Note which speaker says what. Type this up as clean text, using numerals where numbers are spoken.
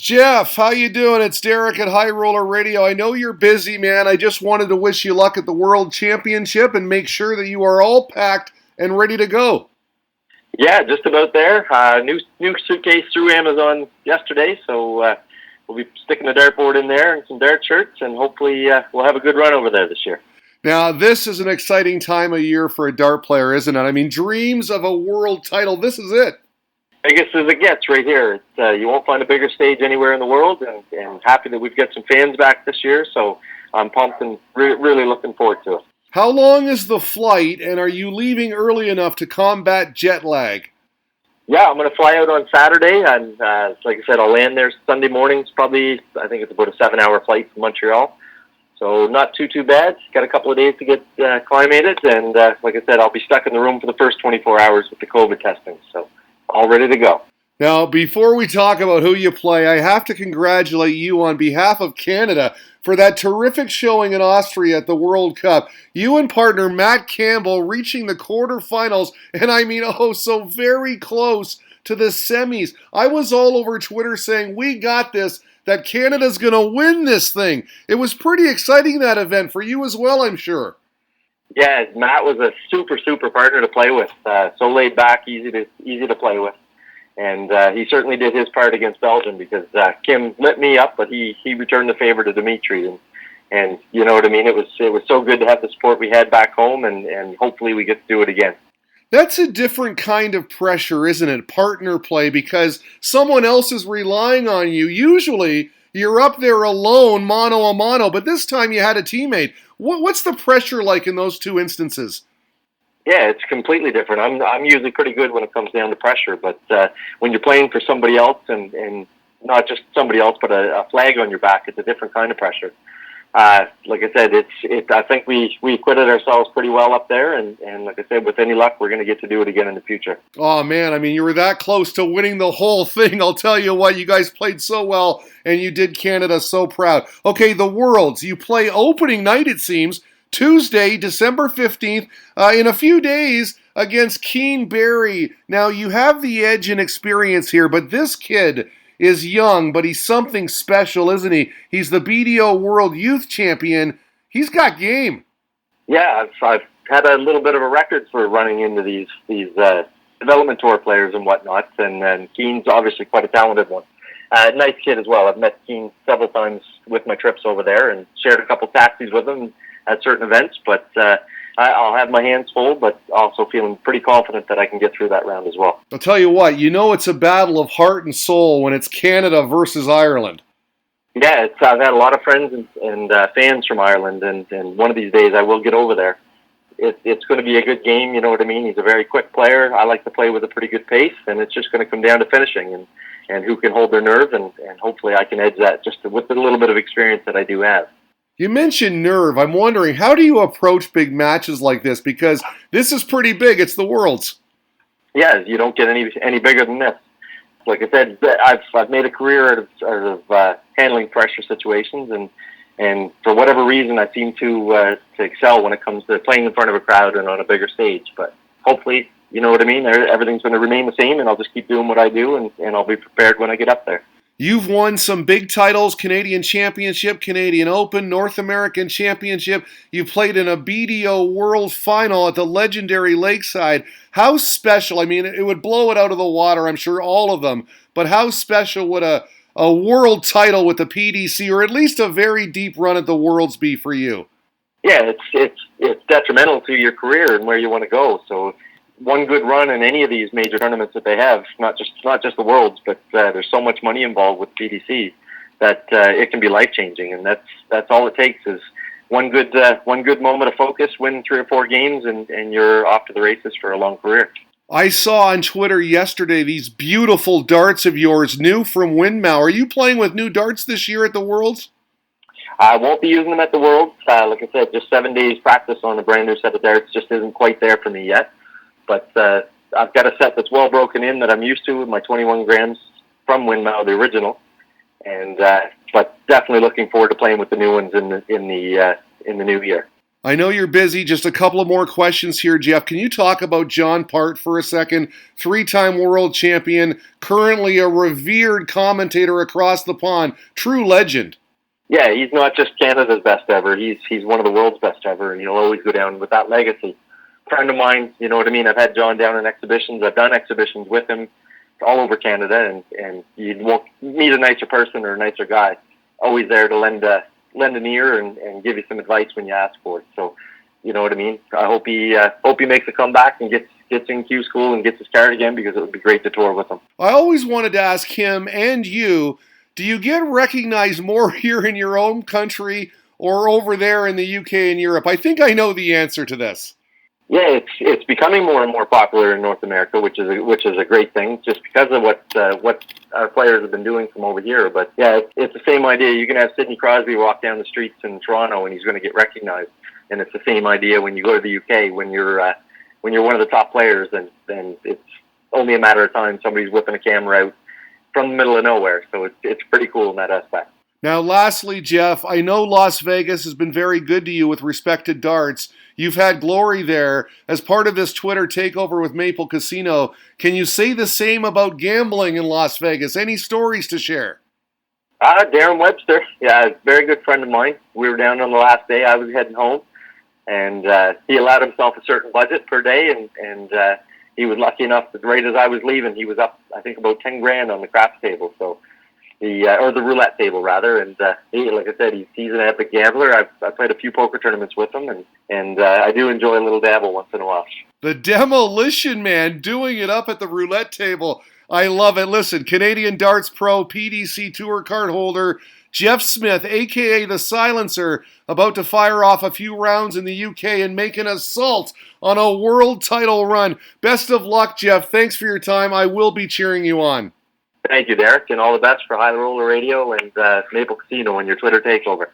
Speaker 1: Jeff, how you doing? It's Derek at High Roller Radio. I know you're busy, man. I just wanted to wish you luck at the World Championship and make sure that you are all packed and ready to go.
Speaker 2: Yeah, just about there. New suitcase through Amazon yesterday, so we'll be sticking a dartboard in there and some dart shirts, and hopefully we'll have a good run over there this year.
Speaker 1: Now, this is an exciting time of year for a dart player, isn't it? I mean, dreams of a world title. This is it.
Speaker 2: Biggest as it gets right here. You won't find a bigger stage anywhere in the world, and happy that we've got some fans back this year, so I'm pumped and really looking forward to it.
Speaker 1: How long is the flight, and are you leaving early enough to combat jet lag?
Speaker 2: Yeah, I'm going to fly out on Saturday, and like I said, I'll land there Sunday mornings, probably. I think it's about a 7-hour flight from Montreal, so not too bad. Got a couple of days to get acclimated, and like I said, I'll be stuck in the room for the first 24 hours with the COVID testing, so all ready to go.
Speaker 1: Now, before we talk about who you play, I have to congratulate you on behalf of Canada for that terrific showing in Austria at the World Cup. You and partner Matt Campbell reaching the quarterfinals, and I mean, oh, so very close to the semis. I was all over Twitter saying, we got this, that Canada's going to win this thing. It was pretty exciting, that event, for you as well, I'm sure.
Speaker 2: Yeah, Matt was a super partner to play with. So laid back, easy to play with. And he certainly did his part against Belgium because Kim lit me up, but he returned the favor to Dimitri. And you know what I mean? It was so good to have the support we had back home, and hopefully we get to do it again.
Speaker 1: That's a different kind of pressure, isn't it? Partner play, because someone else is relying on you. Usually, you're up there alone, mano a mano, but this time you had a teammate. What's the pressure like in those two instances?
Speaker 2: Yeah, it's completely different. I'm usually pretty good when it comes down to pressure, but when you're playing for somebody else and not just somebody else, but a flag on your back, it's a different kind of pressure. Like I said, I think we acquitted ourselves pretty well up there, and like I said, with any luck, we're going to get to do it again in the future.
Speaker 1: Oh man, I mean, you were that close to winning the whole thing. I'll tell you what, you guys played so well, and you did Canada so proud. Okay, the Worlds, you play opening night, it seems, Tuesday, December 15th, in a few days against Keen Barry. Now, you have the edge in experience here, but this kid is young, but he's something special, isn't he? He's the BDO World Youth Champion. He's got game.
Speaker 2: Yeah, I've had a little bit of a record for running into these development tour players and whatnot, and Keen's obviously quite a talented one. Nice kid as well. I've met Keen several times with my trips over there and shared a couple taxis with him at certain events, but I'll have my hands full, but also feeling pretty confident that I can get through that round as well.
Speaker 1: I'll tell you what, you know it's a battle of heart and soul when it's Canada versus Ireland.
Speaker 2: Yeah, I've had a lot of friends and fans from Ireland, and one of these days I will get over there. It's going to be a good game, you know what I mean? He's a very quick player. I like to play with a pretty good pace, and it's just going to come down to finishing and who can hold their nerve, and hopefully I can edge that just with a little bit of experience that I do have.
Speaker 1: You mentioned nerve. I'm wondering, how do you approach big matches like this? Because this is pretty big. It's the Worlds.
Speaker 2: Yeah, you don't get any bigger than this. Like I said, I've made a career out of handling pressure situations, and for whatever reason, I seem to excel when it comes to playing in front of a crowd and on a bigger stage. But hopefully, you know what I mean? Everything's going to remain the same, and I'll just keep doing what I do, and I'll be prepared when I get up there.
Speaker 1: You've won some big titles, Canadian Championship, Canadian Open, North American Championship. You played in a BDO World Final at the legendary Lakeside. How special, I mean, it would blow it out of the water, I'm sure, all of them, but how special would a world title with the PDC, or at least a very deep run at the Worlds, be for you?
Speaker 2: Yeah, it's detrimental to your career and where you want to go, so one good run in any of these major tournaments that they have, not just the Worlds, but there's so much money involved with PDC that it can be life changing, and that's all it takes is one good moment of focus, win 3 or 4 games, and you're off to the races for a long career.
Speaker 1: I saw on Twitter yesterday these beautiful darts of yours, new from Windmau. Are you playing with new darts this year at the Worlds?
Speaker 2: I won't be using them at the Worlds. Like I said, just 7 days practice on a brand new set of darts just isn't quite there for me yet. But I've got a set that's well broken in that I'm used to with my 21 grams from Windmau, the original, and but definitely looking forward to playing with the new ones in the new year.
Speaker 1: I know you're busy. Just a couple of more questions here, Jeff. Can you talk about John Part for a second? Three-time world champion, currently a revered commentator across the pond, true legend.
Speaker 2: Yeah, he's not just Canada's best ever. He's one of the world's best ever, and he'll always go down with that legacy. Friend of mine, you know what I mean? I've had John down in exhibitions. I've done exhibitions with him all over Canada, and you won't meet a nicer person or a nicer guy. Always there to lend an ear and give you some advice when you ask for it. So, you know what I mean? I hope he makes a comeback and gets in Q school and gets his card again, because it would be great to tour with him.
Speaker 1: I always wanted to ask him and you, do you get recognized more here in your own country or over there in the UK and Europe? I think I know the answer to this.
Speaker 2: Yeah, it's becoming more and more popular in North America, which is a great thing, just because of what our players have been doing from over here. But yeah, it's the same idea. You can have Sidney Crosby walk down the streets in Toronto, and he's going to get recognized. And it's the same idea when you go to the UK, when you're one of the top players, then it's only a matter of time somebody's whipping a camera out from the middle of nowhere. So it's pretty cool in that aspect.
Speaker 1: Now, lastly, Jeff, I know Las Vegas has been very good to you with respect to darts. You've had glory there as part of this Twitter takeover with Maple Casino. Can you say the same about gambling in Las Vegas? Any stories to share?
Speaker 2: Darren Webster, yeah, a very good friend of mine. We were down on the last day. I was heading home, and he allowed himself a certain budget per day, and he was lucky enough that right as I was leaving, he was up, I think, about 10 grand on the craps table. So or the roulette table rather, and he, like I said, he's an epic gambler. I've played a few poker tournaments with him, and I do enjoy a little dabble once in a while.
Speaker 1: The Demolition Man doing it up at the roulette table. I love it. Listen, Canadian Darts Pro, PDC Tour card holder, Jeff Smith, a.k.a. the Silencer, about to fire off a few rounds in the UK and make an assault on a world title run. Best of luck, Jeff. Thanks for your time. I will be cheering you on.
Speaker 2: Thank you, Derek, and all the best for High Roller Radio and Maple Casino on your Twitter takeover.